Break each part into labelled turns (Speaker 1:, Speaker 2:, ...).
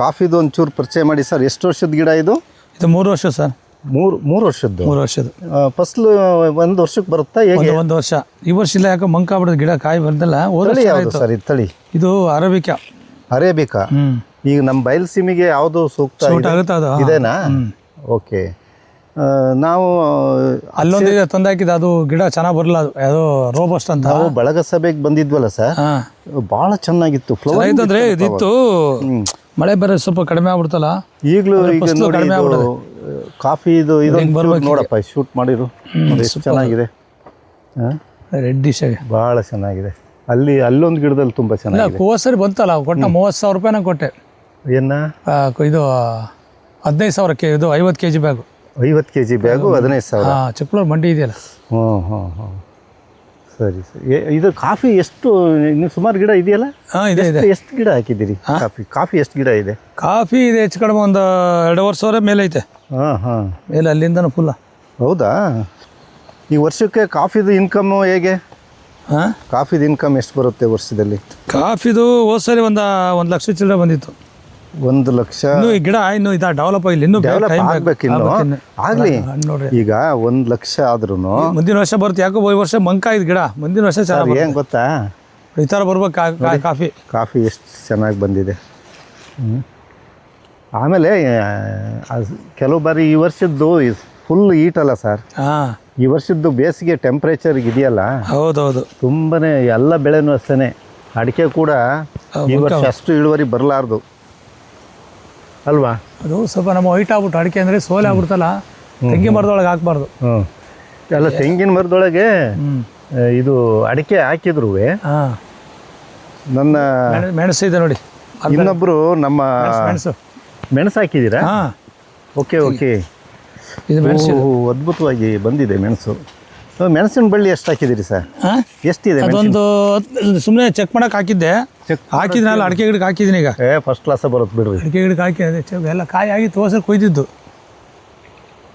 Speaker 1: ಕಾಫಿದು ಒಂಚೂರು ಪರಿಚಯ ಮಾಡಿ ಸರ್. ಎಷ್ಟು ವರ್ಷದ ಗಿಡ ಇದು?
Speaker 2: ಇದು 3 ವರ್ಷ ಸರ್.
Speaker 1: ಮೂರು ವರ್ಷದ್ದು.
Speaker 2: 3 ವರ್ಷದ
Speaker 1: ಫಸಲು ಒಂದು ವರ್ಷಕ್ಕೆ ಬರುತ್ತಾ? ಹೇಗೆ?
Speaker 2: ಒಂದು ವರ್ಷ. ಈ ವರ್ಷ ಇಲ್ಲ, ಯಾಕೆ ಮಂಕಾಗ್ಬಿಡೋದು ಗಿಡ, ಕಾಯಿ ಬಂದಲ್ಲ.
Speaker 1: ಯಾವುದು ಸರ್ ಇದು ತಳಿ?
Speaker 2: ಇದು ಅರೇಬಿಕಾ.
Speaker 1: ಅರೇಬಿಕಾ. ಈಗ ನಮ್ಮ ಬಯಲುಸೀಮೆಗೆ ಯಾವುದು ಸೂಕ್ತ
Speaker 2: ಆಗುತ್ತೆ ಅದು?
Speaker 1: ಇದೇನಾ? ಓಕೆ. ನಾವು
Speaker 2: ಅಲ್ಲೊಂದು ಇದೆ ತಂದು ಹಾಕಿದ್ದು, ಅದು ಗಿಡ ಚೆನ್ನಾಗಿ ಬರಲ್ಲ. ಅದು ಯಾವುದೋ ರೋಬಸ್ಟ್ ಅಂತ.
Speaker 1: ನಾವು ಬಳಗ ಸಭೆಗೆ ಬಂದಿದ್ವಲ್ಲ ಸರ್, ಭಾಳ ಚೆನ್ನಾಗಿತ್ತು. ಫ್ಲವರ್
Speaker 2: ಅಂದ್ರೆ ಇದಿತ್ತು, ಮಳೆ ಬೇರೆ ಸ್ವಲ್ಪ ಕಡಿಮೆ ಆಗ್ಬಿಡ್ತಲ್ಲ.
Speaker 1: ಈಗಲೂ ಈಗ ನೋಡಿ ಕಾಫಿ ಇದು ನೋಡಪ್ಪ, ಶೂಟ್ ಮಾಡಿರು ಎಷ್ಟು ಚೆನ್ನಾಗಿದೆ.
Speaker 2: ರೆಡ್ಡಿಶ್ ಆಗಿ
Speaker 1: ಭಾಳ ಚೆನ್ನಾಗಿದೆ. ಅಲ್ಲೊಂದು ಗಿಡದಲ್ಲಿ ತುಂಬ ಚೆನ್ನಾಗಿದೆ.
Speaker 2: ಹೋದ್ಸರಿ ಬಂತಲ್ಲ, ಕೊಟ್ಟ 30,000 ರೂಪಾಯಿನ ಕೊಟ್ಟೆ.
Speaker 1: ಏನ
Speaker 2: ಇದು 15,000 ಇದು 50 kg bag.
Speaker 1: 50 kg bag 15,000.
Speaker 2: Chikkaluru ಮಂಡಿ ಇದೆಯಲ್ಲ.
Speaker 1: ಹ್ಞೂ ಸರಿ ಸರಿ. ಇದು ಕಾಫಿ ಎಷ್ಟು ಇನ್ನು ಸುಮಾರು ಗಿಡ ಇದೆಯಲ್ಲ? ಎಷ್ಟು ಗಿಡ ಹಾಕಿದ್ದೀರಿ ಕಾಫಿ ಎಷ್ಟು ಗಿಡ ಇದೆ?
Speaker 2: ಕಾಫಿ ಇದೆ ಹೆಚ್ಚು ಕಡಿಮೆ ಒಂದು 2 ವರ್ಷ ಮೇಲೆ ಐತೆ. ಮೇಲೆ ಅಲ್ಲಿಂದನೂ ಫುಲ್ಲ.
Speaker 1: ಹೌದಾ? ಈ ವರ್ಷಕ್ಕೆ ಕಾಫಿದು ಇನ್ಕಮ್ಮು ಹೇಗೆ? ಕಾಫಿದು ಇನ್ಕಮ್ ಎಷ್ಟು ಬರುತ್ತೆ ವರ್ಷದಲ್ಲಿ?
Speaker 2: ಕಾಫಿದು ಹೋದ್ಸರಿ ಒಂದು ಲಕ್ಷ ಚಿಲ್ಲರೆ ಬಂದಿತ್ತು.
Speaker 1: 1 ಲಕ್ಷ.
Speaker 2: ಇನ್ನು ಈ ಗಿಡ ಇನ್ನು ಡెవలಪ್ ಆಗಿಲ್ಲ, ಇನ್ನು
Speaker 1: ಡೆವಲಪ್ ಆಗ್ಬೇಕಿನ್ನು ಆಗ್ಲಿ. ಈಗ 1 ಲಕ್ಷ ಆದ್ರೂ
Speaker 2: ಮುಂದಿನ ವರ್ಷ ಬರುತ್ತೆ. ಯಾಕೋ ಈ ವರ್ಷ ಮಂಕಾಯ್ತು ಗಿಡ, ಮುಂದಿನ ವರ್ಷ ಚೆನ್ನಾಗಿ.
Speaker 1: ಹೆಂಗ್ ಗೊತ್ತಾ,
Speaker 2: ಈ ಥರ ಬರ್ಬೇಕು
Speaker 1: ಕಾಫಿ ಎಷ್ಟು ಚೆನ್ನಾಗಿ ಬಂದಿದೆ. ಆಮೇಲೆ ಕೆಲವು ಬಾರಿ ಈ ವರ್ಷದ್ದು ಫುಲ್ ಹೀಟ್ ಅಲ್ಲ ಸರ್. ಈ ವರ್ಷದ್ದು ಬೇಸಿಗೆ ಟೆಂಪ್ರೇಚರ್ ಇದೆಯಲ್ಲ,
Speaker 2: ಹೌದೌದು,
Speaker 1: ತುಂಬಾನೇ ಎಲ್ಲ ಬೆಳೆನೂ ಅಷ್ಟೇ. ಅಡಿಕೆ ಕೂಡ ಈ ವರ್ಷ ಅಷ್ಟು ಇಳುವರಿ ಬರಲಾರ್ದು ಅಲ್ವಾ?
Speaker 2: ಅದು ಸ್ವಲ್ಪ ನಮ್ಮ ಹೈಟ್ ಆಗ್ಬಿಟ್ಟು ಅಡಿಕೆ ಅಂದರೆ ಸೋಲೆ ಆಗ್ಬಿಡ್ತಲ್ಲ, ತೆಂಗಿನ ಮರದೊಳಗೆ ಹಾಕ್ಬಾರ್ದು.
Speaker 1: ಎಲ್ಲ ತೆಂಗಿನ ಮರದೊಳಗೆ ಇದು ಅಡಿಕೆ ಹಾಕಿದ್ರು. ನನ್ನ
Speaker 2: ಮೆಣಸು ಇದೆ ನೋಡಿ,
Speaker 1: ಇನ್ನೊಬ್ರು ನಮ್ಮ ಮೆಣಸು ಹಾಕಿದ್ದೀರಾ? ಓಕೆ.
Speaker 2: ಇದು ಮೆಣಸು
Speaker 1: ಅದ್ಭುತವಾಗಿ ಬಂದಿದೆ ಮೆಣಸು. ಮೆಣಸಿನ ಬಳ್ಳಿ ಎಷ್ಟು ಹಾಕಿದ್ದೀರಿ ಸರ್? ಎಷ್ಟಿದೆ?
Speaker 2: ಅದೊಂದು ಸುಮ್ಮನೆ ಚೆಕ್ ಮಾಡಕ್ಕೆ ಹಾಕಿದ್ದೆ. ಹಾಕಿದ್ನಲ್ಲ ಅಡಿಕೆ ಗಿಡಕ್ಕೆ ಹಾಕಿದ್ದೀನಿ. ಈಗ
Speaker 1: ಫಸ್ಟ್ ಕ್ಲಾಸ್ ಬರುತ್ತೆ ಬಿಡ್ರಿ.
Speaker 2: ಅಡಿಕೆ ಗಿಡಕ್ಕೆ ಹಾಕಿ ಎಲ್ಲ ಕಾಯಿ ಆಗಿ ತೋರ್ಸರ್ ಕೊಯ್ದಿದ್ದು.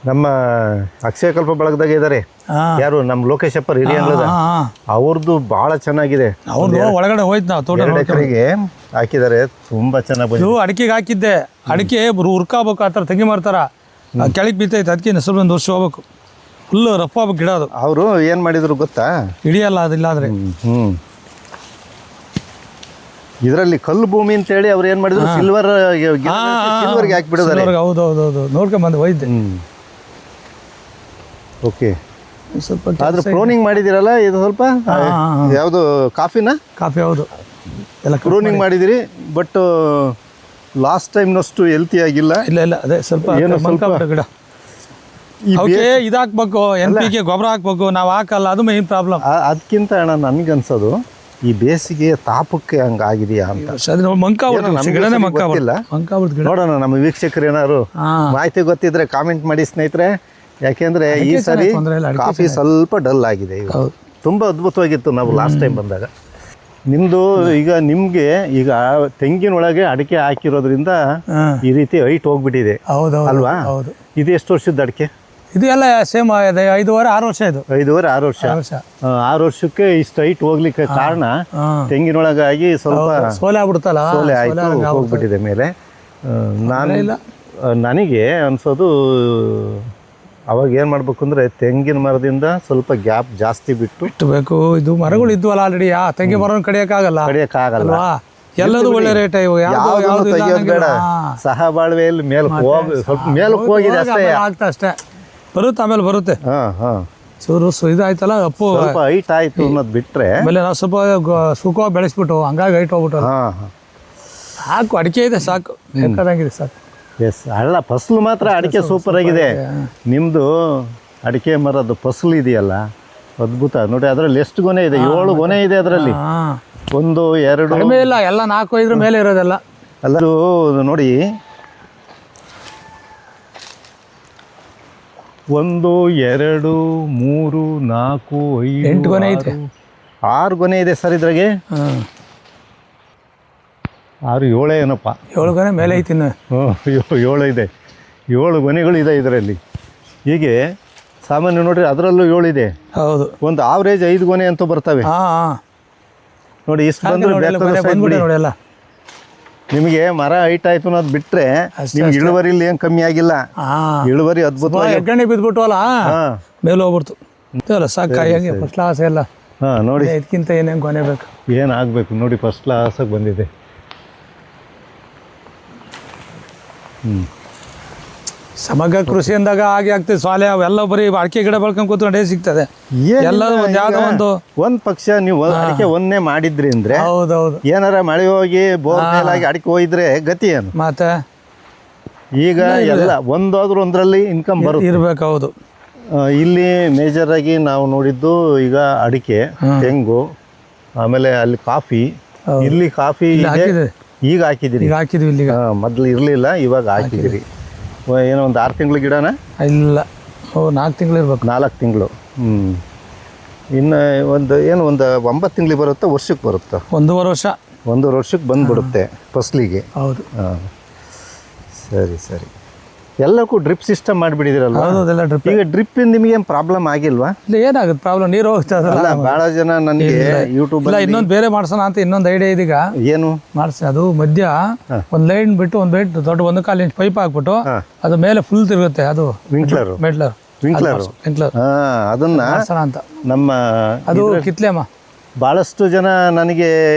Speaker 1: ನಮ್ಮ ಅಕ್ಷಯಕಲ್ಪ ಬಳಗದಾಗ ಇದ್ದಾರೆ ಯಾರು, ನಮ್ಮ ಲೋಕೇಶಪ್ಪರ್ ಹಿರಿಯಂಗ್ಲದ, ಅವ್ರದ್ದು ಭಾಳ ಚೆನ್ನಾಗಿದೆ.
Speaker 2: ಅವ್ರದ್ದು ಒಳಗಡೆ ಹೋಯ್ತು, ನಾವು ತೋಟ
Speaker 1: ಎಕರೆಗೆ ಹಾಕಿದ್ದಾರೆ, ತುಂಬ ಚೆನ್ನಾಗಿ ಬಂದಿದೆ.
Speaker 2: ಅಡಿಕೆಗೆ ಹಾಕಿದ್ದೆ, ಅಡಿಕೆ ಹುರ್ಕಾಬೇಕು, ಆ ಥರ ತೆಂಗಿ ಮಾಡ್ತಾರ, ಕೆಳಗೆ ಬಿತ್ತೈತೆ. ಅದಕ್ಕೆ ಸ್ವಲ್ಪ ಒಂದು ವರ್ಷ ಹೋಗ್ಬೇಕು, ಫುಲ್ ರಫ್ ಆಗ್ಬೇಕು ಗಿಡ. ಅದು
Speaker 1: ಅವರು ಏನು ಮಾಡಿದ್ರು ಗೊತ್ತಾ?
Speaker 2: ಹಿಡಿಯಲ್ಲ ಅದಿಲ್ಲ ಆದರೆ.
Speaker 1: ಇದರಲ್ಲಿ ಕಲ್ಲು ಭೂಮಿ ಅಂತೇಳಿ ಅವ್ರು ಏನು ಮಾಡಿದ್ರು, ಸಿಲ್ವರ್ಗೆ ಹಾಕಿಬಿಡಿದಾರೆ.
Speaker 2: ಹೌದೌದು, ನೋಡ್ಕೊಂಬಂದು ಹೋಯ್ದೆ.
Speaker 1: ಓಕೆ. ಸ್ವಲ್ಪ ಆದ್ರೆ ಪ್ರೂನಿಂಗ್ ಮಾಡಿದಿರಲ್ಲ, ಇದು ಸ್ವಲ್ಪ ಯಾವುದು ಕಾಫಿನ?
Speaker 2: ಕಾಫಿ, ಹೌದು,
Speaker 1: ಎಲ್ಲ ಪ್ರೂನಿಂಗ್ ಮಾಡಿದಿರಿ. ಬಟ್ ಲಾಸ್ಟ್ ಟೈಮ್ನಷ್ಟು ಹೆಲ್ತಿ ಆಗಿಲ್ಲ.
Speaker 2: ಇಲ್ಲ ಅದೇ ಸ್ವಲ್ಪ ಗಿಡ ಇದಾಕ್ಬೇಕು, NPK ಗೊಬ್ಬರ ಹಾಕ್ಬೇಕು, ನಾವು ಹಾಕಲ್ಲ, ಅದು ಮೇನ್ ಪ್ರಾಬ್ಲಮ್.
Speaker 1: ಅದಕ್ಕಿಂತ ಅಣ್ಣ ನನಗನ್ಸೋದು ಈ ಬೇಸಿಗೆ ತಾಪಕ್ಕೆ ಹಂಗಾಗಿದೆಯಾ ಅಂತ. ನೋಡೋಣ, ನಮ್ಮ ವೀಕ್ಷಕರು ಏನಾದ್ರು ಮಾಹಿತಿ ಗೊತ್ತಿದ್ರೆ ಕಾಮೆಂಟ್ ಮಾಡಿ ಸ್ನೇಹಿತರೆ. ಯಾಕೆಂದ್ರೆ ಈ ಸರಿ ಕಾಫಿ ಸ್ವಲ್ಪ ಡಲ್ ಆಗಿದೆ. ತುಂಬ ಅದ್ಭುತವಾಗಿತ್ತು ನಾವು ಲಾಸ್ಟ್ ಟೈಮ್ ಬಂದಾಗ. ನಿಮ್ಮದು ಈಗ ನಿಮಗೆ ಈಗ ತೆಂಗಿನೊಳಗೆ ಅಡಿಕೆ ಹಾಕಿರೋದ್ರಿಂದ ಈ ರೀತಿ ಹೈಟ್ ಹೋಗ್ಬಿಟ್ಟಿದೆ ಅಲ್ವಾ? ಇದು ಎಷ್ಟು ವರ್ಷದ ಅಡಿಕೆ?
Speaker 2: ಇದು ಎಲ್ಲ ಸೇಮ್ 5.5-6 ವರ್ಷ. ಇದು
Speaker 1: 5.5-6 ವರ್ಷ. 6 ವರ್ಷಕ್ಕೆ ಇಷ್ಟು ಹೈಟ್ ಹೋಗ್ಲಿಕ್ಕೆ ಕಾರಣ ತೆಂಗಿನೊಳಗಾಗಿ ಸ್ವಲ್ಪ
Speaker 2: ಸೋಲೆ ಆಗ್ಬಿಡ್ತಲ್ಲ,
Speaker 1: ಸೋಲೆ ಆಯ್ತು, ಹೋಗ್ಬಿಟ್ಟಿದೆ ಮೇಲೆ. ನನಗೆ ಅನ್ಸೋದು ಅವಾಗ ಏನು ಮಾಡ್ಬೇಕು ಅಂದರೆ ತೆಂಗಿನ ಮರದಿಂದ ಸ್ವಲ್ಪ ಗ್ಯಾಪ್ ಜಾಸ್ತಿ ಬಿಟ್ಟಬೇಕು.
Speaker 2: ಇದು ಮರಗಳು ಇದ್ವಲ್ಲ ಆಲ್ರೆಡಿ, ತೆಂಗಿನ ಮರವನ್ನು ಕಡಿಯೋಕ್ಕಾಗಲ್ಲ. ಎಲ್ಲದೂ ಒಳ್ಳೆ ರೇಟ್.
Speaker 1: ತೆಗಿಯೋದು ಬೇಡ, ಸಹ ಬಾಳ್ವೆಯಲ್ಲಿ ಸ್ವಲ್ಪ ಮೇಲಕ್ಕೆ ಹೋಗಿದೆ
Speaker 2: ಅಷ್ಟೇ. ಬರುತ್ತೆ, ಆಮೇಲೆ ಬರುತ್ತೆ. ಚೂರು ಇದಾಯ್ತಲ್ಲ, ಅಪ್ಪು
Speaker 1: ಸ್ವಲ್ಪ ಹೈಟ್ ಆಯ್ತು ಅನ್ನೋದು ಬಿಟ್ರೆ
Speaker 2: ಆಮೇಲೆ ನಾವು ಸ್ವಲ್ಪ ಸುಖವಾಗಿ ಬೆಳೆಸ್ಬಿಟ್ಟು ಹಂಗಾಗಿ ಹೈಟ್ ಹೋಗ್ಬಿಟ್ಟು ಸಾಕು. ಅಡಿಕೆ ಇದೆ ಸಾಕು, ಬೇಕಾದಂಗಿದೆ ಸಾಕು.
Speaker 1: ಅಲ್ಲ, ಫಸಲು ಮಾತ್ರ ಅಡಿಕೆ ಸೂಪರ್ ಆಗಿದೆ. ನಿಮ್ಮದು ಅಡಿಕೆ ಮರದ್ದು ಫಸಲು ಇದೆಯಲ್ಲ, ಅದ್ಭುತ ನೋಡಿ. ಅದರಲ್ಲಿ ಎಷ್ಟು ಗೊನೆ ಇದೆ? 7 ಗೊನೆ ಇದೆ ಅದರಲ್ಲಿ. 1 2
Speaker 2: ಕಡಿಮೆ ಇಲ್ಲ, ಎಲ್ಲ 4-5 ಮೇಲೆ ಇರೋದೆಲ್ಲ.
Speaker 1: ಅಲ್ಲದು ನೋಡಿ, 1 2 3 4 5
Speaker 2: 8 ಗೊನೆ ಐತೆ.
Speaker 1: 6 ಗೊನೆ ಇದೆ ಸರ್ ಇದ್ರಾಗೆ. 6 7 ಏನಪ್ಪ,
Speaker 2: 7 ಗೊನೆ ಮೇಲೆ ಐತಿ.
Speaker 1: 7 ಇದೆ, 7 ಗೊನೆಗಳು ಇದೆ ಇದರಲ್ಲಿ. ಹೀಗೆ ಸಾಮಾನ್ಯ ನೋಡ್ರಿ, ಅದರಲ್ಲೂ 7 ಇದೆ.
Speaker 2: ಹೌದು,
Speaker 1: ಒಂದು ಆವ್ರೇಜ್ 5 ಗೊನೆ ಅಂತೂ ಬರ್ತವೆ ನೋಡಿ. ಇಷ್ಟು ಬಂದ್ರೆ
Speaker 2: ನೋಡಿ ಎಲ್ಲ
Speaker 1: ನಿಮಗೆ ಮರ ಹೈಟ್ ಆಯ್ತು ಅನ್ನೋದು ಬಿಟ್ರೆ ನಿಮ್ಗೆ ಇಳುವರಿಲಿ ಏನು ಕಮ್ಮಿ ಆಗಿಲ್ಲ. ಇಳುವರಿ ಅದ್ಭುತವಾಗಿ
Speaker 2: ಎಗ್ಗಣಿ ಬಿದ್ಬಿಟ್ವಲ್ಲ ಮೇಲೆ ಹೋಗ್ಬಿಡ್ತು ಅಲ್ಲ ಸಾಕು ಕಾಯಿಗೆ ಫಸ್ಟ್ ಕ್ಲಾಸ್ ಎಲ್ಲ.
Speaker 1: ನೋಡಿ
Speaker 2: ಇದಕ್ಕಿಂತ ಏನೇನು ಕೊನೆ ಬೇಕು
Speaker 1: ಏನಾಗಬೇಕು ನೋಡಿ, ಫಸ್ಟ್ ಕ್ಲಾಸಾಗಿ ಬಂದಿದೆ.
Speaker 2: ಸಮಗ್ರ ಕೃಷಿ ಅಂದಾಗ ಹಾಗೆ ಆಗ್ತದೆ. ಸಾಲೆ ಅವೆಲ್ಲ ಬರೀ ಅಡಿಕೆ ಗಿಡ ಬೆಳ್ಕೊಂಡು ಕೂತ್ಕೊಂಡೇ ಸಿಗ್ತದೆ. ಎಲ್ಲ
Speaker 1: ಒಂದ್ ಪಕ್ಷ ನೀವು ಅಡಿಕೆ ಒಂದೇ ಮಾಡಿದ್ರಿ ಅಂದ್ರೆ
Speaker 2: ಹೌದೌದು,
Speaker 1: ಏನಾರ ಮಳೆ ಹೋಗಿ ಬೋರ್ ಮೇಲಾಗಿ ಅಡಿಕೆ ಹೋಯ್ದ್ರೆ ಗತಿ ಏನು?
Speaker 2: ಮತ್ತೆ
Speaker 1: ಈಗ ಎಲ್ಲ ಒಂದಾದ್ರೂ ಒಂದರಲ್ಲಿ ಇನ್ಕಮ್ ಬರುತ್ತೆ
Speaker 2: ಇರ್ಬೇಕು. ಹೌದು,
Speaker 1: ಇಲ್ಲಿ ಮೇಜರ್ ಆಗಿ ನಾವು ನೋಡಿದ್ದು ಈಗ ಅಡಿಕೆ, ತೆಂಗು, ಆಮೇಲೆ ಅಲ್ಲಿ ಕಾಫಿ. ಇಲ್ಲಿ ಕಾಫಿ ಈಗ ಹಾಕಿದಿರಿ?
Speaker 2: ಈಗ ಹಾಕಿದ್ವಿ ಇಲ್ಲಿಗ.
Speaker 1: ಮೊದ್ಲು ಇರ್ಲಿಲ್ಲ, ಇವಾಗ ಹಾಕಿದಿರಿ. ಏನೋ ಒಂದು 6 ತಿಂಗಳ ಗಿಡನ?
Speaker 2: ಇಲ್ಲ, 4 ತಿಂಗಳು ಇರ್ಬೇಕು.
Speaker 1: 4 ತಿಂಗಳು. ಇನ್ನು ಒಂದು 9 ತಿಂಗಳಿಗೆ ಬರುತ್ತಾ, ವರ್ಷಕ್ಕೆ ಬರುತ್ತಾ?
Speaker 2: 1.5 ವರ್ಷ.
Speaker 1: 1.5 ವರ್ಷಕ್ಕೆ ಬಂದ್ಬಿಡುತ್ತೆ ಫಸಲಿಗೆ.
Speaker 2: ಹೌದು.
Speaker 1: ಸರಿ ಸರಿ. ಎಲ್ಲಕ್ಕೂ ಡ್ರಿಪ್ ಸಿಸ್ಟಮ್ ಮಾಡಿಬಿಡಿದಿರಲ್ಲ?
Speaker 2: ಹೌದಲ್ಲ, ಡ್ರಿಪ್.
Speaker 1: ಈಗ ಡ್ರಿಪ್ಪಿಂದ ನಿಮಗೇನು ಪ್ರಾಬ್ಲಮ್ ಆಗಿಲ್ವಾ?
Speaker 2: ಇಲ್ಲ, ಏನಾಗುತ್ತೆ ಪ್ರಾಬ್ಲಮ್? ನೀರು ಹೋಗ್ತದಲ್ಲ.
Speaker 1: ಭಾಳ ಜನ ನನಗೆ ಯೂಟ್ಯೂಬ್
Speaker 2: ಇನ್ನೊಂದು ಬೇರೆ ಮಾಡ್ಸೋಣ ಅಂತ ಇನ್ನೊಂದು ಐಡಿಯಾ ಇದೀಗ.
Speaker 1: ಏನು
Speaker 2: ಮಾಡಿಸಿ ಅದು ಮಧ್ಯ ಒಂದು ಲೈನ್ ಬಿಟ್ಟು ಒಂದು ಬೈಟ್ ದೊಡ್ಡ 1 ಕಾಲು ಇಂಚ್ ಪೈಪ್ ಹಾಕ್ಬಿಟ್ಟು ಅದು ಮೇಲೆ ಫುಲ್ ತಿರುಗುತ್ತೆ. ಅದು
Speaker 1: ವಿಂಕ್ಲರ್. ಅದನ್ನ
Speaker 2: ಮಾಡ್ಸೋಣ ಅಂತ
Speaker 1: ನಮ್ಮ
Speaker 2: ಅದು ಕಿತ್ಲೆಮ್ಮ.
Speaker 1: ಭಾಳಷ್ಟು ಜನ ನನಗೆ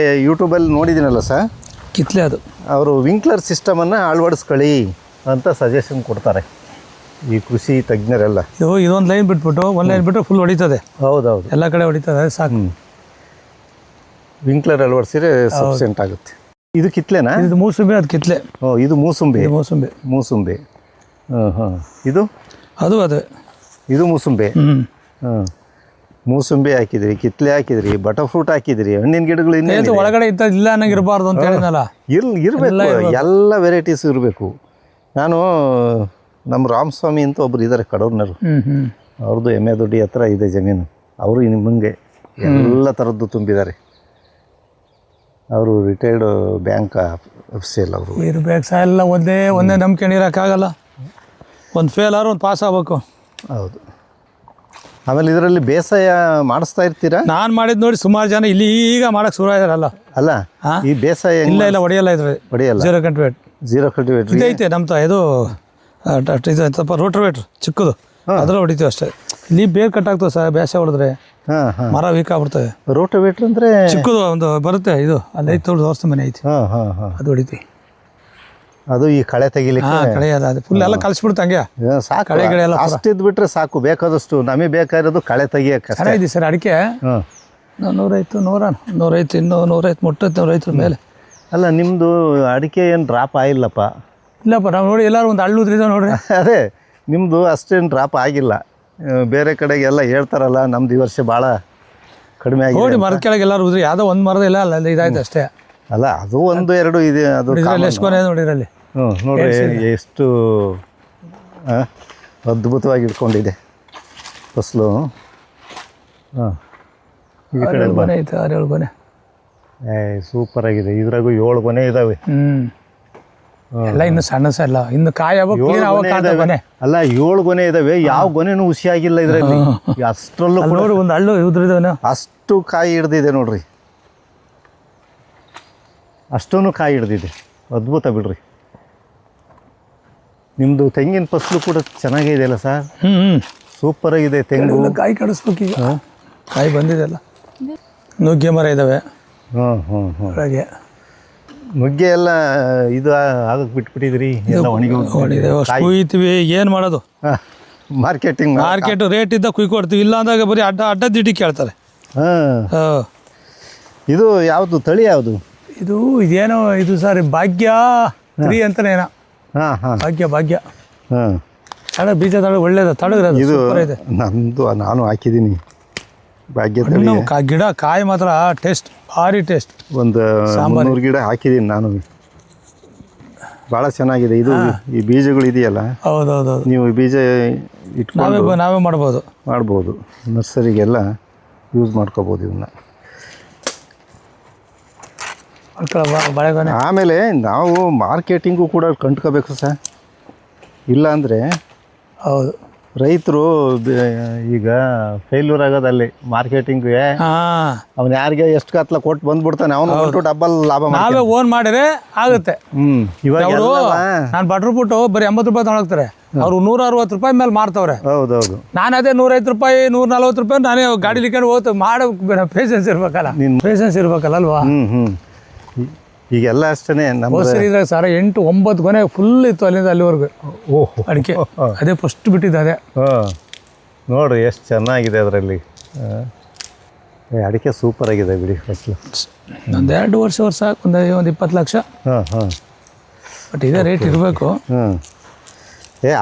Speaker 1: ಯೂಟ್ಯೂಬಲ್ಲಿ ನೋಡಿದ್ದೀನಲ್ಲ ಸರ್,
Speaker 2: ಕಿತ್ಲೆ ಅದು
Speaker 1: ಅವರು ವಿಂಕ್ಲರ್ ಸಿಸ್ಟಮನ್ನು ಅಳವಡಿಸ್ಕೊಳ್ಳಿ ಅಂತ ಸಜೆಷನ್ ಕೊಡ್ತಾರೆ ಈ ಕೃಷಿ ತಜ್ಞರೆಲ್ಲ.
Speaker 2: ಇದೊಂದು ಲೈನ್ ಬಿಟ್ಬಿಟ್ಟು ಒಂದು ಲೈನ್ ಬಿಟ್ಟರೆ ಫುಲ್ ಹೊಡಿತದೆ.
Speaker 1: ಹೌದೌದು,
Speaker 2: ಎಲ್ಲ ಕಡೆ ಹೊಡಿತದೆ, ಸಾಕು.
Speaker 1: ವಿಂಕ್ಲರ್ ಅಳವಡಿಸಿದ್ರೆ ಸಫಿಷಿಯೆಂಟ್ ಆಗುತ್ತೆ. ಇದು ಕಿತ್ಲೆನಾ? ಇದು
Speaker 2: ಮೂಸುಂಬಿ, ಅದು ಕಿತ್ಲೆ.
Speaker 1: ಇದು ಮೂಸುಂಬಿ. ಮೂಸುಂಬಿ. ಇದು
Speaker 2: ಅದೇ
Speaker 1: ಇದು ಮೂಸುಂಬಿ. ಮೂಸುಂಬಿ ಹಾಕಿದ್ರಿ, ಕಿತ್ಲೆ ಹಾಕಿದ್ರಿ, ಬಟರ್ ಫ್ರೂಟ್ ಹಾಕಿದ್ರಿ, ಹಣ್ಣಿನ ಗಿಡಗಳು ಇನ್ನೇನು
Speaker 2: ಒಳಗಡೆ ಇಲ್ಲ ಅನ್ನಂಗೆ ಇರಬಾರ್ದು ಅಂತ ಹೇಳಿದ್ನಲ್ಲ.
Speaker 1: ಇರಬೇಕು, ಎಲ್ಲ ವೆರೈಟೀಸ್ ಇರಬೇಕು. ನಾನು ನಮ್ಮ ರಾಮಸ್ವಾಮಿ ಅಂತ ಒಬ್ರು ಇದ್ದಾರೆ ಕಡೂರ್ನರು, ಅವ್ರದ್ದು ಎಮ್ಮೆ ದೊಡ್ಡಿ ಹತ್ರ ಇದೆ ಜಮೀನು. ಅವರು ನಿಮ್ಮಂಗೆ ಎಲ್ಲ ಥರದ್ದು ತುಂಬಿದ್ದಾರೆ. ಅವರು ರಿಟೈರ್ಡ್ ಬ್ಯಾಂಕ್ ಅಫಿಸಿಯಲ್. ಅವರು
Speaker 2: ಇರ್ಬೇಕು ಸಹ, ಎಲ್ಲ ಒಂದೇ ನಂಬಿಕೆ ಇರೋಕ್ಕಾಗಲ್ಲ. ಒಂದು ಫೇಲ್ ಆದ್ರೂ ಒಂದು ಪಾಸ್ ಆಗ್ಬೇಕು.
Speaker 1: ಹೌದು. ಆಮೇಲೆ ಇದರಲ್ಲಿ ಬೇಸಾಯ ಮಾಡಿಸ್ತಾ ಇರ್ತೀರಾ?
Speaker 2: ನಾನು ಮಾಡಿದ್ ನೋಡಿ ಸುಮಾರು ಜನ ಇಲ್ಲಿ ಈಗ ಮಾಡಕ್ಕೆ ಶುರು ಆಗಿದಾರಲ್ಲ. ಅಲ್ಲ,
Speaker 1: ಈ ಬೇಸಾಯ
Speaker 2: ಇಲ್ಲ ಹೊಡೆಯಲ್ಲ,
Speaker 1: ಹೊಡೆಯಲ್ಲ.
Speaker 2: ಜೀರೋ ಕಲ್ಟಿವೇಟ್ ಇದೈತೆ ನಮ್ಮ ಇದು ರೋಟ್ರವೇಟ್ರ್ ಚಿಕ್ಕದು, ಅದ್ರಲ್ಲಿ ಹೊಡಿತೀವಿ ಅಷ್ಟೇ. ಇಲ್ಲಿ ಬೇರೆ ಕಟ್ಟಾಗ್ತದೆ ಸರ್, ಬೇಸಾಯ ಹೊಡೆದ್ರೆ ಮರ ವೀಕ್ ಆಗ್ಬಿಡ್ತವೆ.
Speaker 1: ರೋಟೋವೇಟ್ರ್ ಅಂದರೆ
Speaker 2: ಚಿಕ್ಕದು ಒಂದು ಬರುತ್ತೆ, ಇದು ಅಲ್ಲಿ ಐತೆ ತೋರಿಸ್ತ ಮನೆ ಐತಿ, ಅದು ಹೊಡಿತೀವಿ.
Speaker 1: ಅದು ಈ ಕಳೆ ತೆಗಿಲಿಕ್ಕೆ
Speaker 2: ಕಳೆ ಅದು ಫುಲ್ ಎಲ್ಲ ಕಲಿಸ್ಬಿಡ್ತು ಹಂಗೆ.
Speaker 1: ಸಾಕು, ಕಳೆ ಗಿಡ ಎಲ್ಲ ಅಷ್ಟಿದ್ ಬಿಟ್ರೆ ಸಾಕು. ಬೇಕಾದಷ್ಟು ನಮಗೆ ಬೇಕಾಗಿರೋದು ಕಳೆ ತೆಗಿಯಕ್ಕೆ.
Speaker 2: ಚೆನ್ನಾಗಿದೆ ಸರ್ ಅಡಿಕೆ. 100 100 ಇನ್ನೂ 100 ಮುಟ್ಟೈತೆ 100 ಮೇಲೆ.
Speaker 1: ಅಲ್ಲ, ನಿಮ್ಮದು ಅಡಿಕೆ ಏನು ಡ್ರಾಪ್ ಆಗಿಲ್ಲಪ್ಪ?
Speaker 2: ಇಲ್ಲಪ್ಪ, ನಾವು ನೋಡಿ ಎಲ್ಲರೂ ಒಂದು ಹಳ್ಳುದ್ರಿದ ನೋಡ್ರಿ. ಅದೇ
Speaker 1: ನಿಮ್ಮದು ಅಷ್ಟೇನು ಡ್ರಾಪ್ ಆಗಿಲ್ಲ. ಬೇರೆ ಕಡೆಗೆಲ್ಲ ಹೇಳ್ತಾರಲ್ಲ ನಮ್ದು ಈ ವರ್ಷ ಭಾಳ ಕಡಿಮೆ ಆಗಿದೆ.
Speaker 2: ನೋಡಿ ಮರದ ಕೆಳಗೆ ಎಲ್ಲರೂ ಉದ್ರಿ, ಯಾವುದೋ ಒಂದು ಮರದಿಲ್ಲ ಅಲ್ಲ, ಇದಾಯ್ತು ಅಷ್ಟೇ.
Speaker 1: ಅಲ್ಲ, ಅದು 1-2 ಇದೆ. ಅದು
Speaker 2: ಎಷ್ಟು ಕೊನೆ ನೋಡಿರಲ್ಲಿ.
Speaker 1: ನೋಡ್ರಿ ಎಷ್ಟು ಅದ್ಭುತವಾಗಿ ಇಟ್ಕೊಂಡಿದೆ ಫಸಲು. ಈ ಕಡೆ
Speaker 2: ಗೊನೆ ಐತೆ, 6-7 ಗೊನೆ.
Speaker 1: ಸೂಪರ್ ಆಗಿದೆ. ಇದ್ರಾಗೂ 7 ಗೊನೆ ಇದಾವೆ.
Speaker 2: ಎಲ್ಲ ಇನ್ನು ಸಣ್ಣ ಸಣ್ಣ ಇನ್ನು ಕಾಯಿ
Speaker 1: ಅಲ್ಲ, 7 ಗೊನೆ ಇದಾವೆ. ಯಾವ ಗೊನೆನೂ ಹುಷಿಯಾಗಿಲ್ಲ ಇದರಲ್ಲಿ. ಅಷ್ಟರಲ್ಲೂ
Speaker 2: ನೋಡಿ ಒಂದು ಹಳ್ಳು ಇದ್ರಿದವನ
Speaker 1: ಅಷ್ಟು ಕಾಯಿ ಹಿಡ್ದಿದೆ ನೋಡ್ರಿ, ಅಷ್ಟೂ ಕಾಯಿ ಹಿಡ್ದಿದೆ. ಅದ್ಭುತ ಬಿಡ್ರಿ. ನಿಮ್ಮದು ತೆಂಗಿನ ಫಸಲು ಕೂಡ ಚೆನ್ನಾಗೇ ಇದೆಯಲ್ಲ ಸರ್? ಸೂಪರ್ ಆಗಿದೆ ತೆಂಗು.
Speaker 2: ಕಾಯಿ ಕಡಿಸ್ಬೇಕೀಗ, ಕಾಯಿ ಬಂದಿದೆಲ್ಲ. ನುಗ್ಗೆ ಮರ ಇದ್ದಾವೆ. ಹಾಗೆ
Speaker 1: ನುಗ್ಗೆ ಎಲ್ಲ ಇದು ಆಗಕ್ಕೆ ಬಿಟ್ಬಿಟ್ಟಿದ್ರಿ, ಎಲ್ಲ
Speaker 2: ಕುಯ್ತೀವಿ. ಏನು ಮಾಡೋದು,
Speaker 1: ಮಾರ್ಕೆಟ್
Speaker 2: ರೇಟ್ ಇದ್ದ ಕುಯ್ಕೊಡ್ತೀವಿ, ಇಲ್ಲ ಅಂದಾಗ ಬರೀ ಅಡ್ಡದಿಡ್ಡಿ ಕೇಳ್ತಾರೆ.
Speaker 1: ಇದು ಯಾವುದು ತಳಿ? ಯಾವುದು
Speaker 2: ಇದೇನೋ ಇದು ಸರ್, ಭಾಗ್ಯ 3 ಅಂತಾನೆ ಏನೋ. ಭಾಗ್ಯ ತಡ ಬೀಜ ತಡ ಒಳ್ಳೇದು, ತಡಗ್ರ
Speaker 1: ಇದು ನಂದು, ನಾನು ಹಾಕಿದ್ದೀನಿ ಭಾಗ್ಯ ತಳಿ.
Speaker 2: ಗಿಡ ಕಾಯಿ ಮಾತ್ರ ಟೇಸ್ಟ್, ಭಾರಿ ಟೇಸ್ಟ್.
Speaker 1: ಒಂದು 300 ಗಿಡ ಹಾಕಿದ್ದೀನಿ ನಾನು, ಭಾಳ ಚೆನ್ನಾಗಿದೆ. ಇದು ಈ ಬೀಜಗಳು ಇದೆಯಲ್ಲ,
Speaker 2: ಹೌದೌದು,
Speaker 1: ನೀವು ಬೀಜ ಇಟ್ಕೊಂಡು
Speaker 2: ನಾವೇ ಮಾಡ್ಬೋದು.
Speaker 1: ನರ್ಸರಿಗೆಲ್ಲ ಯೂಸ್ ಮಾಡ್ಕೋಬೋದು ಇವನ್ನ. ಆಮೇಲೆ ನಾವು ಮಾರ್ಕೆಟಿಂಗು ಕೂಡ ಕಂಡ್ಕೋಬೇಕು ಸರ್. ಇಲ್ಲ ಅಂದರೆ
Speaker 2: ಹೌದು
Speaker 1: ರೈತರು ಈಗ ಫೇಲ್ಯೂರ್ ಆಗೋದಲ್ಲಿ ಮಾರ್ಕೆಟಿಂಗ್ಗೆ
Speaker 2: ಹಾಂ
Speaker 1: ಅವ್ನು ಯಾರಿಗೆ ಎಷ್ಟು ಕತ್ಲ ಕೊಟ್ಟು ಬಂದ್ಬಿಡ್ತಾನೆ ಅವನು ಡಬ್ಬಲ್ ಲಾಭ
Speaker 2: ನಾವೇ ಓನ್ ಮಾಡಿದ್ರೆ ಆಗುತ್ತೆ.
Speaker 1: ಇವಾಗ
Speaker 2: ಅವರು ನಾನು ಬಟ್ರು ಬಿಟ್ಟು ಬರೀ 80 ರೂಪಾಯಿ ತಗೊಳಕ್ತಾರೆ, ಅವ್ರು 160 ರೂಪಾಯಿ ಮೇಲೆ ಮಾರ್ತಾವ್ರೆ.
Speaker 1: ಹೌದೌದು.
Speaker 2: ನಾನು ಅದೇ 105 ರೂಪಾಯಿ 140 ರೂಪಾಯಿ ನಾನೇ ಗಾಡಿ ಲಿಕ್ಕೊಂಡು ಹೋಗ್ತು ಮಾಡೋ ಪೇಷನ್ಸ್ ಇರ್ಬೇಕಲ್ಲ, ಪೇಷನ್ಸ್ ಇರ್ಬೇಕಲ್ಲ ಅಲ್ವಾ.
Speaker 1: ಈಗೆಲ್ಲ ಅಷ್ಟೇ
Speaker 2: ಹೋಸರಿದ್ರೆ ಸರ್ 8-9 ಗೊನೆ ಫುಲ್ ಇತ್ತು ಅಲ್ಲಿಂದ ಅಲ್ಲಿವರೆಗೂ ಅಡಿಕೆ. ಅದೇ ಫಸ್ಟ್ ಬಿಟ್ಟಿದ್ದೆ ಅದೇ.
Speaker 1: ನೋಡ್ರಿ ಎಷ್ಟು ಚೆನ್ನಾಗಿದೆ ಅದರಲ್ಲಿ. ಅಡಿಕೆ ಸೂಪರ್ ಆಗಿದೆ ಬಿಡಿ. ಫಸ್ಲು
Speaker 2: ಒಂದು 2 ವರ್ಷ ಸಾಕು, ಒಂದು 20 ಲಕ್ಷ. ಬಟ್ ಇದೇ ರೇಟ್ ಇರಬೇಕು.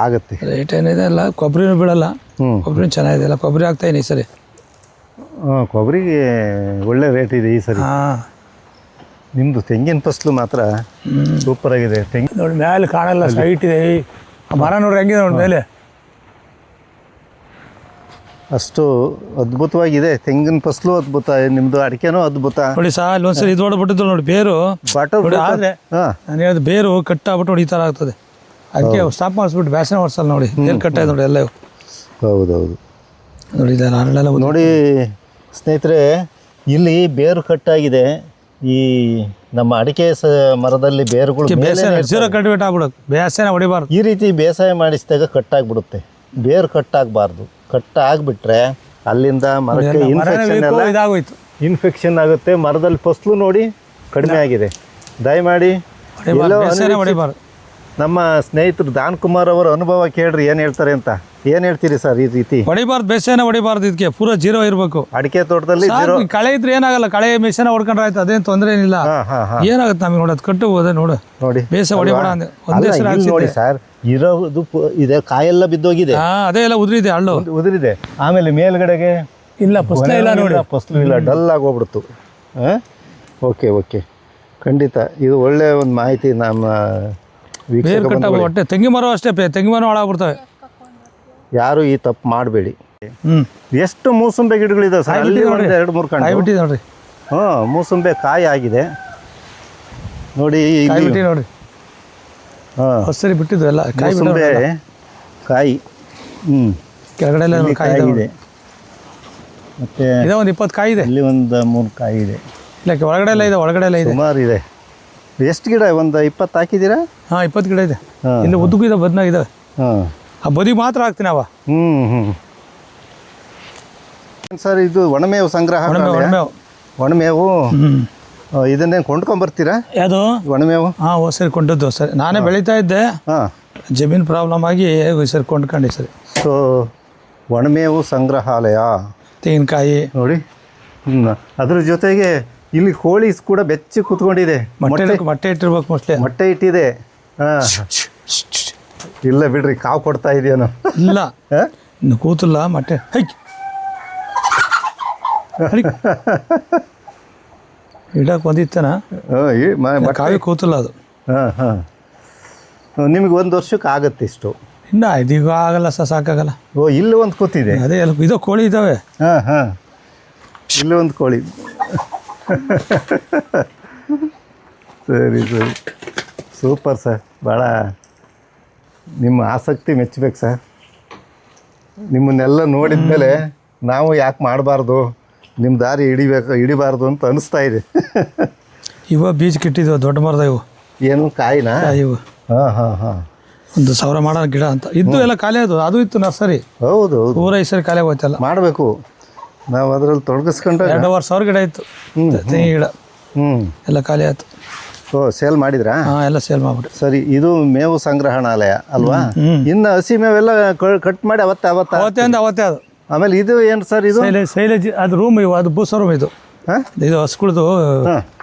Speaker 1: ಆಗುತ್ತೆ.
Speaker 2: ರೇಟ್ ಏನಿದೆ ಅಲ್ಲ, ಕೊಬ್ಬರಿನೂ ಬೀಳಲ್ಲ, ಕೊಬ್ಬರಿ ಚೆನ್ನಾಗಿದೆ ಅಲ್ಲ, ಕೊಬ್ಬರಿ ಆಗ್ತಾಯಿನಿ ಈ ಸರಿ.
Speaker 1: ಕೊಬ್ಬರಿಗೆ ಒಳ್ಳೆ ರೇಟ್ ಇದೆ ಈ ಸರಿ. ನಿಮ್ಮದು ತೆಂಗಿನ ಫಸಲು ಮಾತ್ರ ಸೂಪರ್ ಆಗಿದೆ. ತೆಂಗಿನ
Speaker 2: ನೋಡಿ ಮೇಲೆ ಕಾಣಲ್ಲ, ಸೈಟ್ ಇದೆ. ಮರ ನೋಡ್ರಿ ಹೆಂಗಿದೆ ನೋಡಿ ಮೇಲೆ,
Speaker 1: ಅಷ್ಟು ಅದ್ಭುತವಾಗಿದೆ. ತೆಂಗಿನ ಫಸಲು ಅದ್ಭುತ, ನಿಮ್ಮದು ಅಡಿಕೆನೂ ಅದ್ಭುತ.
Speaker 2: ನೋಡಿ ಸಾ ಅಲ್ಲಿ ಒಂದ್ಸರಿ ಇದು ಹೊಡ್ಬಿಟ್ಟಿದ್ದು ನೋಡಿ ಬೇರು. ನೋಡಿ ಆದರೆ ನಾನು ಹೇಳಿದ ಬೇರು ಕಟ್ಟಾಗ್ಬಿಟ್ಟು ನೋಡಿ ಈ ಥರ ಆಗ್ತದೆ. ಅದಕ್ಕೆ ಸ್ಟಾಪ್ ಮಾಡಿಸ್ಬಿಟ್ಟು ಬ್ಯಾಸನ ಹೊಡ್ಸಲ್ಲ ನೋಡಿ, ಬೇರು ಕಟ್ಟಾಯ್ತು ನೋಡಿ ಎಲ್ಲ.
Speaker 1: ಹೌದೌದು.
Speaker 2: ನೋಡಿ ಇದೆಲ್ಲ ಹರಳೆಲ್ಲ
Speaker 1: ನೋಡಿ ಸ್ನೇಹಿತರೆ, ಇಲ್ಲಿ ಬೇರು ಕಟ್ಟಾಗಿದೆ. ಈ ನಮ್ಮ ಅಡಿಕೆ ಮರದಲ್ಲಿ ಬೇರುಗಳು
Speaker 2: ಜೀರೋ ಕಲ್ಟಿವೇಟ್ ಆಗ್ಬಿಡುತ್ತೆ, ಬೇಸಾಯ ಹೊಡಿಬಾರ್ದು.
Speaker 1: ಈ ರೀತಿ ಬೇಸಾಯ ಮಾಡಿಸಿದಾಗ ಕಟ್ಟಾಗ್ಬಿಡುತ್ತೆ. ಬೇರು ಕಟ್ಟಾಗಬಾರ್ದು. ಕಟ್ಟಾಗ್ಬಿಟ್ರೆ ಅಲ್ಲಿಂದ ಮರಕ್ಕೆ ಇನ್ಫೆಕ್ಷನ್ ಆಗುತ್ತೆ. ಮರದಲ್ಲಿ ಫಸಲು ನೋಡಿ ಕಡಿಮೆ ಆಗಿದೆ. ದಯಮಾಡಿ
Speaker 2: ಹೊಡಿಬಾರ್ದು.
Speaker 1: ನಮ್ಮ ಸ್ನೇಹಿತರು ದಾನ್ ಕುಮಾರ್ ಅವರ ಅನುಭವ ಕೇಳ್ರಿ ಏನು ಹೇಳ್ತಾರೆ ಅಂತ. ಏನು ಹೇಳ್ತೀರಿ ಸರ್ ಈ ರೀತಿ?
Speaker 2: ಹೊಡಿಬಾರ್ದು, ಬೇಸಾಯನ ಹೊಡಿಬಾರ್ದು, ಇದಕ್ಕೆ ಪೂರಾ ಜೀರೋ ಇರಬೇಕು.
Speaker 1: ಅಡಿಕೆ ತೋಟದಲ್ಲಿ
Speaker 2: ಕಳೆ ಇದ್ರೆ ಏನಾಗಲ್ಲ, ಕಳೆ ಮಿಷನ್ ಹೊಡ್ಕೊಂಡ್ರೆ ಆಯ್ತು, ಅದೇನು ತೊಂದರೆ ಏನಿಲ್ಲ. ಏನಾಗುತ್ತೆ ನಮಗೆ ನೋಡಿ, ಅದು ಕಟ್ಟು ಹೋದೆ ನೋಡು. ನೋಡಿ ಬೇಸಾಯ ಹೊಡಿಬೇಡ ಅಂದೆ
Speaker 1: ನೋಡಿ ಸರ್, ಇರೋದು ಇದೆ, ಕಾಯೆಲ್ಲ ಬಿದ್ದೋಗಿದೆ.
Speaker 2: ಅದೇ ಎಲ್ಲ ಉದುರಿದೆ, ಹಳ್ಳು
Speaker 1: ಉದುರಿದೆ. ಆಮೇಲೆ ಮೇಲ್ಗಡೆಗೆ
Speaker 2: ಇಲ್ಲ ಫಸಲು ಇಲ್ಲ ನೋಡಿ,
Speaker 1: ಫಸಲು ಇಲ್ಲ, ಡಲ್ ಆಗೋಗ್ಬಿಡ್ತು. ಓಕೆ ಓಕೆ, ಖಂಡಿತ ಇದು ಒಳ್ಳೆ ಒಂದು ಮಾಹಿತಿ. ನಮ್ಮ
Speaker 2: ಬೇರು ಕಟ್ಟಾಗ ಹೊಟ್ಟೆ ತೆಂಗಿ ಮರ ಅಷ್ಟೇ, ತೆಂಗಿ ಮರ ಹಾಳಾಗ್ಬಿಡ್ತವೆ.
Speaker 1: ಯಾರು ಈ ತಪ್ಪು ಮಾಡಬೇಡಿ. ಎಷ್ಟು ಮೂಸುಂಬೆ ಗಿಡಗಳಿದಾವೆ ಸರ್, 2-3 ಕಾಯಿ
Speaker 2: ಬಿಟ್ಟಿದೆ ನೋಡ್ರಿ.
Speaker 1: ಮೂಸುಂಬೆ ಕಾಯಿ ಆಗಿದೆ ನೋಡಿ,
Speaker 2: ನೋಡಿ. ಹೊಸರಿ ಬಿಟ್ಟಿದ್ದು ಎಲ್ಲ
Speaker 1: ಮೂಸುಂಬೆ ಕಾಯಿ.
Speaker 2: ಕೆಳಗಡೆ ಎಲ್ಲ ಕಾಯಿ
Speaker 1: ಇದೆ. ಮತ್ತೆ
Speaker 2: ಇದೆ ಒಂದು 20 ಕಾಯಿ ಇದೆ.
Speaker 1: ಇಲ್ಲಿ ಒಂದು 3 ಕಾಯಿ ಇದೆ.
Speaker 2: ಇಲ್ಲ ಹೊರಗಡೆ ಎಲ್ಲ ಇದೆ, ಒಳಗಡೆ ಎಲ್ಲ ಇದೆ,
Speaker 1: ಸುಮಾರು ಇದೆ. ಎಷ್ಟು ಗಿಡ? ಒಂದು 20 ಹಾಕಿದ್ದೀರಾ?
Speaker 2: 20 ಗಿಡ ಇದೆ. ಇಲ್ಲಿ ಉದ್ದಕ್ಕೂ ಇದೆ, ಬದನಾಗಿದ್ದಾವೆ. ಆ ಬದಿ ಮಾತ್ರ ಹಾಕ್ತೀನಿ ಅವ.
Speaker 1: ಸರ್ ಇದು ಒಣಮೇವು ಸಂಗ್ರಹ. ಒಣಮೇವು ಇದನ್ನೇ ಕೊಂಡ್ಕೊಂಬರ್ತೀರಾ?
Speaker 2: ಯಾವುದು
Speaker 1: ಒಣಮೇವು?
Speaker 2: ಸರಿ ಕೊಂಡದ್ದು ಸರಿ, ನಾನೇ ಬೆಳೀತಾ ಇದ್ದೆ. ಜಮೀನು ಪ್ರಾಬ್ಲಮ್ ಆಗಿ ಸರಿ ಕೊಂಡ್ಕೊಂಡು ಸರಿ.
Speaker 1: ಸೊ ಒಣಮೇವು ಸಂಗ್ರಹಾಲಯ,
Speaker 2: ತೆಂಗಿನಕಾಯಿ
Speaker 1: ನೋಡಿ. ಅದ್ರ ಜೊತೆಗೆ ಇಲ್ಲಿ ಕೋಳಿ ಕೂಡ ಬೆಚ್ಚಿ ಕೂತ್ಕೊಂಡಿದೆ.
Speaker 2: ಮೊಟ್ಟೆ ಇಟ್ಟಿರ್ಬೇಕು ಮೋಸ್ಟ್ಲಿ.
Speaker 1: ಮೊಟ್ಟೆ ಇಟ್ಟಿದೆ. ಇಲ್ಲ ಬಿಡ್ರಿ, ಕಾವು ಕೊಡ್ತಾ ಇದೆಯೇನೋ.
Speaker 2: ಇಲ್ಲ ಇನ್ನು ಕೂತಿಲ್ಲ ಮೊಟ್ಟೆ. ಇಡಕ್ಕೆ ಬಂದಿತ್ತನ ಕಾವಿ ಕೂತಿಲ್ಲ ಅದು.
Speaker 1: ನಿಮಗೆ 1 ವರ್ಷಕ್ಕೆ ಆಗುತ್ತೆ ಇಷ್ಟು?
Speaker 2: ಇನ್ನು ಇದೀಗ ಆಗಲ್ಲ ಸರ್, ಸಾಕಾಗಲ್ಲ.
Speaker 1: ಇಲ್ಲಿ ಒಂದು ಕೂತಿದೆ.
Speaker 2: ಅದೇ ಇದು ಕೋಳಿ ಇದ್ದಾವೆ.
Speaker 1: ಇಲ್ಲಿ ಒಂದು ಕೋಳಿ. ಸರಿ ಸರಿ, ಸೂಪರ್ ಸರ್. ಭಾಳ ನಿಮ್ಮ ಆಸಕ್ತಿ ಮೆಚ್ಚಬೇಕು ಸರ್. ನಿಮ್ಮನ್ನೆಲ್ಲ ನೋಡಿದ ಮೇಲೆ ನಾವು ಯಾಕೆ ಮಾಡಬಾರ್ದು, ನಿಮ್ಮ ದಾರಿ ಹಿಡಿಬಾರ್ದು ಅಂತ ಅನಿಸ್ತಾ ಇದೆ.
Speaker 2: ಇವ ಬೀಜ ಕಿಟ್ಟಿದ್ವು ದೊಡ್ಡ ಮರದ. ಇವು ಏನು
Speaker 1: ಕಾಯಿನಾ?
Speaker 2: ಇವು 1,000 ಮಾಡೋ ಗಿಡ ಅಂತ ಇದ್ದು ಎಲ್ಲ ಖಾಲಿ ಆದವು. ಅದು ಇತ್ತು ನರ್ಸರಿ.
Speaker 1: ಹೌದು,
Speaker 2: ಪೂರ ಈ ಸರಿ ಖಾಲಿ ಆಗೋಯ್ತಲ್ಲ.
Speaker 1: ಮಾಡಬೇಕು ನಾವು ಅದರಲ್ಲಿ ತೊಡಗಿಸ್ಕೊಂಡ್ರೆ.
Speaker 2: 2,500 ಗಿಡ ಇತ್ತು ತೆಂಗಿ ಗಿಡ, ಎಲ್ಲ ಖಾಲಿ ಆಯ್ತು.
Speaker 1: ಸೇಲ್ ಮಾಡಿದ್ರಾ?
Speaker 2: ಎಲ್ಲ ಸೇಲ್ ಮಾಡ್ಬಿಟ್ಟು.
Speaker 1: ಸರಿ, ಇದು ಮೇವು ಸಂಗ್ರಹಣಾಲಯ ಅಲ್ವಾ? ಇನ್ನು ಹಸಿ ಮೇವೆಲ್ಲ ಕಟ್ ಮಾಡಿ ಅವತ್ತೇ
Speaker 2: ಅದು.
Speaker 1: ಆಮೇಲೆ ಇದು ಏನು ಸರ್? ಇದು
Speaker 2: ಶೈಲೇಜ್ ಅದು ರೂಮ್. ಇವು ಅದು ಬೂಸ ರೂಮ್. ಇದು ಇದು ಹಸ್ಕುಳ್ದು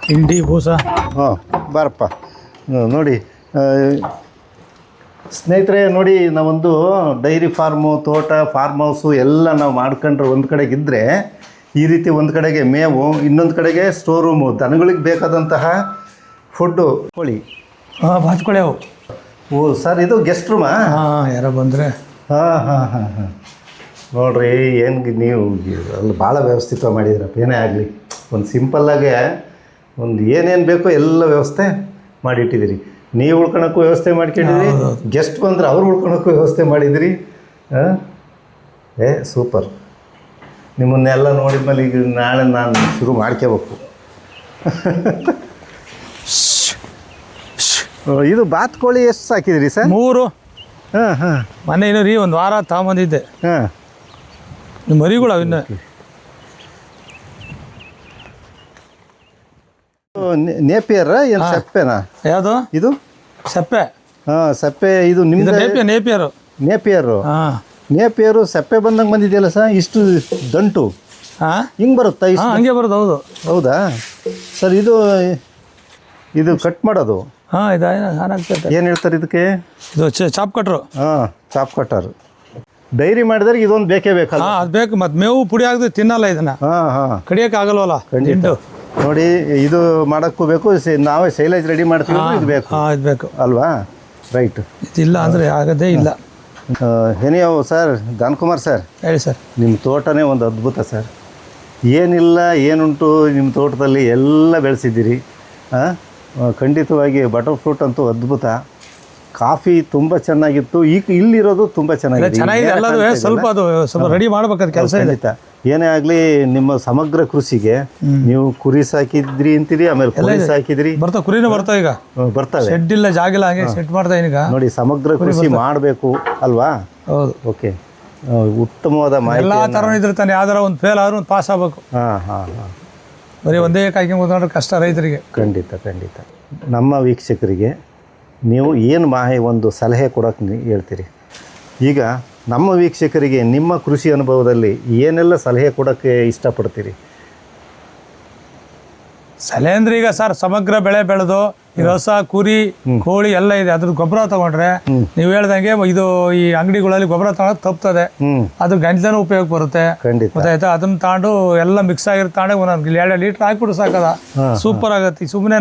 Speaker 2: ಹಿಂಡಿ ಬೂಸ.
Speaker 1: ಬಾರಪ್ಪ ನೋಡಿ ಸ್ನೇಹಿತರೆ, ನೋಡಿ ನಾವೊಂದು ಡೈರಿ ಫಾರ್ಮು, ತೋಟ, ಫಾರ್ಮ್ ಹೌಸು ಎಲ್ಲ ನಾವು ಮಾಡ್ಕೊಂಡ್ರೆ ಒಂದು ಕಡೆಗಿದ್ದರೆ ಈ ರೀತಿ ಒಂದು ಕಡೆಗೆ ಮೇವು, ಇನ್ನೊಂದು ಕಡೆಗೆ ಸ್ಟೋರ್ ರೂಮು, ದನಗಳಿಗೆ ಬೇಕಾದಂತಹ ಫುಡ್ಡು. ಕೋಳಿ
Speaker 2: ಬಾತ್ಕೊಳ್ಳಿ ಅವು.
Speaker 1: ಸರ್ ಇದು ಗೆಸ್ಟ್ ರೂಮಾ?
Speaker 2: ಯಾರೋ ಬಂದರೆ.
Speaker 1: ನೋಡ್ರಿ, ಏನು ನೀವು ಅಲ್ಲಿ ಭಾಳ ವ್ಯವಸ್ಥಿತ ಮಾಡಿದ್ರಪ್ಪ. ಏನೇ ಆಗಲಿ, ಒಂದು ಸಿಂಪಲ್ಲಾಗೆ ಒಂದು ಏನೇನು ಬೇಕೋ ಎಲ್ಲ ವ್ಯವಸ್ಥೆ ಮಾಡಿಟ್ಟಿದ್ದೀರಿ. ನೀವು ಉಳ್ಕೊಳಕ್ಕೂ ವ್ಯವಸ್ಥೆ ಮಾಡ್ಕೊಂಡಿದ್ದೀರಿ, ಗೆಸ್ಟ್ ಬಂದ್ರೆ ಅವ್ರು ಉಳ್ಕೊಳಕ್ಕೂ ವ್ಯವಸ್ಥೆ ಮಾಡಿದಿರಿ. ಸೂಪರ್. ನಿಮ್ಮನ್ನೆಲ್ಲ ನೋಡಿದ್ಮೇಲೆ ಈಗ ನಾಳೆ ನಾನು ಶುರು ಮಾಡ್ಕೋಬೇಕು. ಇದು ಬಾತ್ಕೋಳಿ ಎಷ್ಟು ಸಾಕಿದ್ರಿ ಸರ್?
Speaker 2: 3.
Speaker 1: ಹಾಂ ಹಾಂ.
Speaker 2: ಮೊನ್ನೆ ಇನ್ನೂ ರೀ ಒಂದು ವಾರ ತಗೊಂಬಂದಿದ್ದೆ.
Speaker 1: ಹಾಂ.
Speaker 2: ಮರಿಗಳು ಇನ್ನು
Speaker 1: ನೇಪಿಯರ್ ಏನು ಸಪ್ಪೆನಾ?
Speaker 2: ಯಾವುದು
Speaker 1: ಇದು?
Speaker 2: ಸಪ್ಪೆ.
Speaker 1: ಹಾಂ ಸಪ್ಪೆ. ಇದು ನಿಮ್ದು
Speaker 2: ನೇಪಿಯರು.
Speaker 1: ನೇಪಿಯರು.
Speaker 2: ಹಾಂ
Speaker 1: ನೇಪಿಯರು ಸಪ್ಪೆ ಬಂದಂಗೆ ಬಂದಿದೆಯಲ್ಲ ಸರ್, ಇಷ್ಟು ದಂಟು
Speaker 2: ಹಾಂ
Speaker 1: ಹಿಂಗೆ ಬರುತ್ತಾ? ಇಷ್ಟು
Speaker 2: ಹಂಗೆ ಬರೋದು. ಹೌದು.
Speaker 1: ಹೌದಾ ಸರ್? ಇದು ಕಟ್ ಮಾಡೋದು?
Speaker 2: ಹಾಂ ಇದು ಹಾನಾಗ್ತೈತೆ.
Speaker 1: ಏನು ಹೇಳ್ತಾರೆ ಇದಕ್ಕೆ?
Speaker 2: ಇದು ಚಾಪ್ ಕಟ್ರು.
Speaker 1: ಹಾಂ ಚಾಪ್ ಕಟ್ಟರ್. ಡೈರಿ ಮಾಡಿದ್ರೆ ಇದೊಂದು ಬೇಕೇ ಬೇಕಲ್ಲ?
Speaker 2: ಹಾಂ ಅದು ಬೇಕು. ಮತ್ತು ಮೇವು ಪುಡಿ ಆಗದೆ ತಿನ್ನಲ್ಲ ಇದನ್ನು.
Speaker 1: ಹಾಂ ಹಾಂ.
Speaker 2: ಕಡಿಯೋಕೆ ಆಗಲ್ವಲ್ಲ.
Speaker 1: ಖಂಡಿತ. ನೋಡಿ ಇದು ಮಾಡೋಕ್ಕೂ ಬೇಕು, ನಾವೇ ಸೈಲೇಜ್ ರೆಡಿ ಮಾಡ್ತೀವಿ, ಇದು ಬೇಕು.
Speaker 2: ಹಾಂ ಇದು ಬೇಕು
Speaker 1: ಅಲ್ವಾ? ರೈಟ್.
Speaker 2: ಇದಿಲ್ಲ ಅಂದರೆ ಆಗೋದೇ ಇಲ್ಲ.
Speaker 1: ಏನಿಯಾವು ಸರ್, ದಾನ್ಕುಮಾರ್ ಸರ್,
Speaker 2: ಹೇಳಿ ಸರ್.
Speaker 1: ನಿಮ್ಮ ತೋಟನೇ ಒಂದು ಅದ್ಭುತ ಸರ್. ಏನಿಲ್ಲ ಏನುಂಟು ನಿಮ್ಮ ತೋಟದಲ್ಲಿ ಎಲ್ಲ ಬೆಳೆಸಿದ್ದೀರಿ. ಖಂಡಿತವಾಗಿ ಬಟರ್ ಫ್ರೂಟ್ ಅಂತೂ ಅದ್ಭುತ. ಕಾಫಿ ತುಂಬ ಚೆನ್ನಾಗಿತ್ತು. ಈಗ ಇಲ್ಲಿರೋದು ತುಂಬ
Speaker 2: ಚೆನ್ನಾಗಿದೆ ಎಲ್ಲದೂ. ಸ್ವಲ್ಪ ಅದು ಸ್ವಲ್ಪ ರೆಡಿ ಮಾಡ್ಬೇಕಾದ ಕೆಲಸ ಇದೆ.
Speaker 1: ಖಂಡಿತ. ಏನೇ ಆಗಲಿ ನಿಮ್ಮ ಸಮಗ್ರ ಕೃಷಿಗೆ ನೀವು ಕುರಿ ಸಾಕಿದ್ರಿ ಅಂತೀರಿ, ಆಮೇಲೆ ಕುರಿ ಸಾಕಿದ್ರಿ.
Speaker 2: ಬರ್ತಾವೆ ಕುರಿನೂ ಬರ್ತಾವೆ ಈಗ.
Speaker 1: ಬರ್ತವೆ.
Speaker 2: ಶೆಡ್ ಇಲ್ಲ, ಜಾಗ ಇಲ್ಲ, ಹಂಗೆ ಸೆಟ್ ಮಾಡ್ತಾ ಈಗ.
Speaker 1: ನೋಡಿ ಸಮಗ್ರ ಕೃಷಿ ಮಾಡಬೇಕು ಅಲ್ವಾ?
Speaker 2: ಹೌದು.
Speaker 1: ಓಕೆ. ಉತ್ತಮವಾದ ಮಾಹಿತಿ.
Speaker 2: ಎಲ್ಲ ಥರನೂ ಇದ್ರೆ ತಾನೆ, ಯಾವ್ದಾರ ಒಂದು ಫೇಲ್ ಆದ್ರೂ ಒಂದು ಪಾಸ್ ಆಗ್ಬೇಕು.
Speaker 1: ಹಾಂ ಹಾಂ ಹಾಂ.
Speaker 2: ಬರೀ ಒಂದೇ ಕಾಯ್ಕೊಂಡು ಕೂತ್ಕೊಂಡ್ರೆ ಕಷ್ಟ ರೈತರಿಗೆ.
Speaker 1: ಖಂಡಿತ ಖಂಡಿತ. ನಮ್ಮ ವೀಕ್ಷಕರಿಗೆ ನೀವು ಏನು ಒಂದು ಸಲಹೆ ಕೊಡೋಕೆ ಹೇಳ್ತೀರಿ? ಈಗ ನಮ್ಮ ವೀಕ್ಷಕರಿಗೆ ನಿಮ್ಮ ಕೃಷಿ ಅನುಭವದಲ್ಲಿ ಏನೆಲ್ಲ ಸಲಹೆ ಕೊಡೋಕ್ಕೆ ಇಷ್ಟಪಡ್ತೀರಿ?
Speaker 2: ಸಲಹೆ ಅಂದರೆ ಈಗ ಸರ್, ಸಮಗ್ರ ಬೆಳೆ ಬೆಳೆದು ಈ ರಸ, ಕುರಿ, ಕೋಳಿ ಎಲ್ಲ ಇದೆ. ಅದ್ರ ಗೊಬ್ಬರ ತಗೊಂಡ್ರೆ ನೀವು ಹೇಳ್ದಂಗೆ ಇದು ಈ ಅಂಗಡಿಗಳಲ್ಲಿ ಗೊಬ್ಬರ ತಗೊಳಕ್ ತಪ್ತದೆ. ಅದು ಗಂಜಲೂ ಉಪಯೋಗ ಬರುತ್ತೆ. ಗೊತ್ತಾಯ್ತಾ? ಅದನ್ನ ತಗೊಂಡು ಎಲ್ಲ ಮಿಕ್ಸ್ ಆಗಿರೋ ತಗೊಂಡು 1-2 ಲೀಟರ್ ಹಾಕ್ಬಿಟ್ಟು ಸಾಕದ, ಸೂಪರ್ ಆಗತ್ತೆ. ಸುಮ್ಮನೆ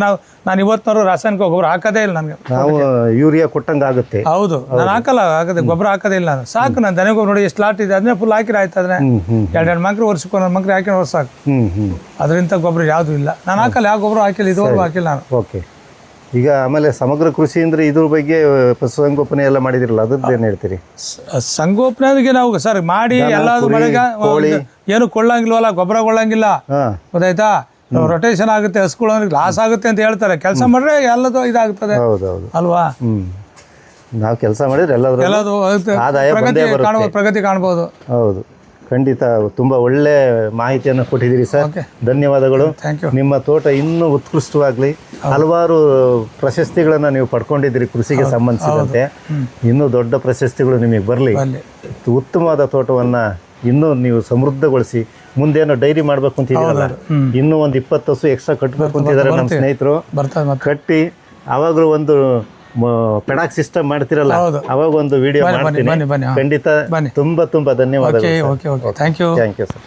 Speaker 2: ನಾನು ಇವತ್ತಿನವರು ರಾಸಾಯನಿಕ ಗೊಬ್ಬರ ಹಾಕೋದೇ ಇಲ್ಲ. ನನಗೆ
Speaker 1: ನಾವು ಯೂರಿಯಾ ಕೊಟ್ಟಂಗೆ ಆಗುತ್ತೆ.
Speaker 2: ಹೌದು, ನಾನು ಹಾಕಲ್ಲ, ಆಗದೆ ಗೊಬ್ಬರ ಹಾಕೋದೇ ಇಲ್ಲ ನಾನು. ಸಾಕು, ನಾನು ದನ ಗೊಬ್ಬರ ನೋಡಿ ಎಷ್ಟು ಲಾಟ್ ಇದೆ ಅದನ್ನೇ ಫುಲ್ ಹಾಕಿರ ಆಯ್ತು. ಅದನ್ನೇ 2 ಮಂಕ್ರಿ ವರ್ಷಕ್ಕೆ 1 ಮಂಕ್ರಿ ಹಾಕಿ ವರ್ಷ ಸಾಕು. ಅದರಿಂದ ಗೊಬ್ಬರ ಯಾವುದೂ ಇಲ್ಲ. ನಾನು ಹಾಕಲ್ಲ, ಯಾವ ಗೊಬ್ಬರ ಹಾಕಿಲ್ಲ, ಇದುವರೆಗೂ ಹಾಕಿಲ್ಲ ನಾನು.
Speaker 1: ಓಕೆ. ಈಗ ಆಮೇಲೆ ಸಮಗ್ರ ಕೃಷಿ ಅಂದ್ರೆ ಇದ್ರ ಬಗ್ಗೆ ಪಶುಸಂಗೋಪನೆ ಎಲ್ಲ ಮಾಡಿದಿರಲ್ಲ, ಅದ್ರದ್ದು ಏನು ಹೇಳ್ತೀರಿ?
Speaker 2: ಸಂಗೋಪನೆಗೆ ನಾವು ಸರ್ ಮಾಡಿ ಎಲ್ಲಾದ್ರೂ ಮಳೆಗೆ ಏನು ಕೊಳ್ಳಂಗಿಲ್ವಲ್ಲ, ಗೊಬ್ಬರ ಕೊಳ್ಳಂಗಿಲ್ಲ. ಗೊತ್ತಾಯ್ತಾ? ರೊಟೇಷನ್ ಆಗುತ್ತೆ, ಹಸ್ಕೊಳ್ಳೋರಿಗೆ ಲಾಸ್ ಆಗುತ್ತೆ ಅಂತ ಹೇಳ್ತಾರೆ. ಕೆಲಸ ಮಾಡಿದ್ರೆ ಎಲ್ಲದೂ ಇದಾಗ್ತದೆ.
Speaker 1: ಹೌದೌದು
Speaker 2: ಅಲ್ವಾ?
Speaker 1: ನಾವು ಕೆಲಸ ಮಾಡಿದ್ರೆ ಎಲ್ಲದೂ
Speaker 2: ಪ್ರಗತಿ ಕಾಣ್ಬೋದು.
Speaker 1: ಹೌದು, ಖಂಡಿತ. ತುಂಬ ಒಳ್ಳೆ ಮಾಹಿತಿಯನ್ನು ಕೊಟ್ಟಿದ್ದೀರಿ ಸರ್, ಧನ್ಯವಾದಗಳು. ನಿಮ್ಮ ತೋಟ ಇನ್ನೂ ಉತ್ಕೃಷ್ಟವಾಗಲಿ. ಹಲವಾರು ಪ್ರಶಸ್ತಿಗಳನ್ನು ನೀವು ಪಡ್ಕೊಂಡಿದ್ದೀರಿ ಕೃಷಿಗೆ ಸಂಬಂಧಿಸಿದಂತೆ. ಇನ್ನೂ ದೊಡ್ಡ ಪ್ರಶಸ್ತಿಗಳು ನಿಮಗೆ ಬರಲಿ. ಉತ್ತಮವಾದ ತೋಟವನ್ನು ಇನ್ನೂ ನೀವು ಸಮೃದ್ಧಗೊಳಿಸಿ. ಮುಂದೇನೋ ಡೈರಿ ಮಾಡಬೇಕು ಅಂತಿದ್ದೀರಲ್ಲ, ಇನ್ನೂ ಒಂದು 20 ಹಸು ಎಕ್ಸ್ಟ್ರಾ ಕಟ್ಟಬೇಕು ಅಂತಿದ್ದಾರೆ ನಮ್ಮ ಸ್ನೇಹಿತರು. ಕಟ್ಟಿ ಅವಾಗಲೂ ಒಂದು ಪೆಡಾಕ್ ಸಿಸ್ಟಮ್ ಮಾಡ್ತಿರಲ್ಲ, ಅವಾಗ ಒಂದು ವಿಡಿಯೋ ಮಾಡ್ತೀನಿ. ಖಂಡಿತ. ತುಂಬ ಧನ್ಯವಾದಗಳು.
Speaker 2: Thank you
Speaker 1: sir.